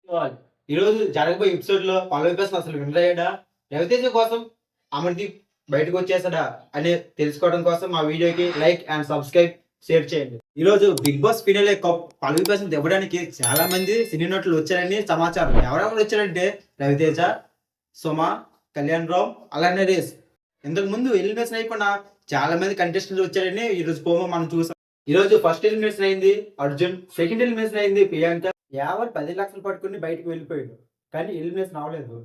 ఈ రోజు జరగబోయే ఎపిసోడ్ లో పల్లవి ప్రసాద్ అసలు వినర్ అయ్యాడా? రవితేజ కోసం అమర్దీప్ బయటకు వచ్చేసాడా అని తెలుసుకోవడం కోసం మా వీడియోకి లైక్ అండ్ సబ్స్క్రైబ్ షేర్ చేయండి. ఈ రోజు బిగ్ బాస్ ఫినాలే కప్ పల్లవి ప్రసాద్ ఇవ్వడానికి చాలా మంది సినీ నటులు వచ్చారని సమాచారం. ఎవరెవరు వచ్చారంటే రవితేజ, సుమ, కళ్యాణ్ రామ్, అలానే రేస్. ఇంతకు ముందు ఎలిమినేషన్ అయిపోయిన చాలా మంది కంటెస్టెంట్స్ వచ్చారని ఈ రోజు ప్రోమో మనం చూసాం. ఈ రోజు ఫస్ట్ ఎలిమినేషన్ అయింది అర్జున్, సెకండ్ ఎలిమినేషన్ అయింది ప్రియాంక. యావర్ 10 లక్షలు పట్టుకుని బయటకు వెళ్ళిపోయాడు, కానీ ఎలిమినేషన్ అవ్వలేదు.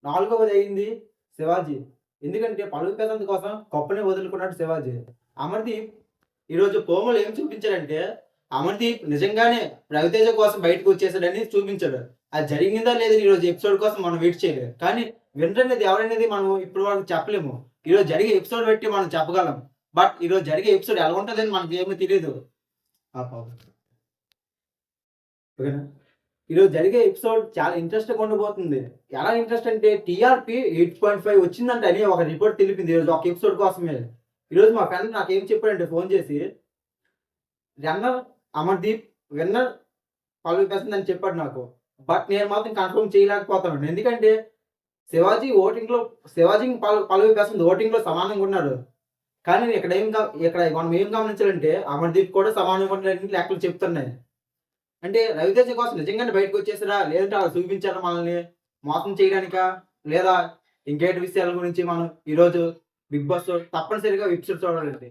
నాలుగవది అయింది శివాజీ. ఎందుకంటే పల్లవి ప్రశాంత్ కోసం కప్పుని వదులుకున్నాడు శివాజీ. అమర్దీప్ ఈరోజు ప్రోమోలో ఏం చూపించాడంటే అమర్దీప్ నిజంగానే రవితేజ కోసం బయటకు వచ్చేసాడని చూపించాడు. అది జరిగిందా లేదని ఈరోజు ఎపిసోడ్ కోసం మనం వెయిట్ చేయలేదు. కానీ విన్నర్ అనేది ఎవరనేది మనం ఇప్పుడు వరకు చెప్పలేము. ఈరోజు జరిగే ఎపిసోడ్ బట్టి మనం చెప్పగలం. బట్ ఈరోజు జరిగే ఎపిసోడ్ ఎలా ఉంటుందని మనకి ఏమీ తెలియదు. ఓకేనా? ఈరోజు జరిగే ఎపిసోడ్ చాలా ఇంట్రెస్ట్‌గా ఉండబోతుంది. ఎలా ఇంట్రెస్ట్ అంటే టీఆర్‌పీ 8.5 వచ్చిందంట అని ఒక రిపోర్ట్ తెలిపింది ఈరోజు ఒక ఎపిసోడ్ కోసమే. ఈరోజు మా ఫ్రెండ్ నాకేం చెప్పాడంటే ఫోన్ చేసి, రన్నర్ అమర్దీప్, విన్నర్ పల్లవి ప్రశాంత్ అని చెప్పాడు నాకు. బట్ నేను మాత్రం కన్ఫర్మ్ చేయలేకపోతున్నాను. ఎందుకంటే శివాజీ పల్లవి ప్రశాంత్ ఓటింగ్‌లో సమానంగా ఉన్నారు. కానీ ఇక్కడ మనం ఏం గమనించాలంటే అమర్దీప్ కూడా సమానంగా ఉన్నాడని లెక్కలు చెప్తున్నాయి. అంటే రవితేజ కోసం నిజంగానే బయటకు వచ్చేసారా? లేదంటే అలా చూపించారా మనల్ని మోసం చేయడానికా? లేదా ఇంకేటి విషయాల గురించి మనం ఈరోజు బిగ్ బాస్ తప్పనిసరిగా ఎపిసోడ్ చూడాలండి.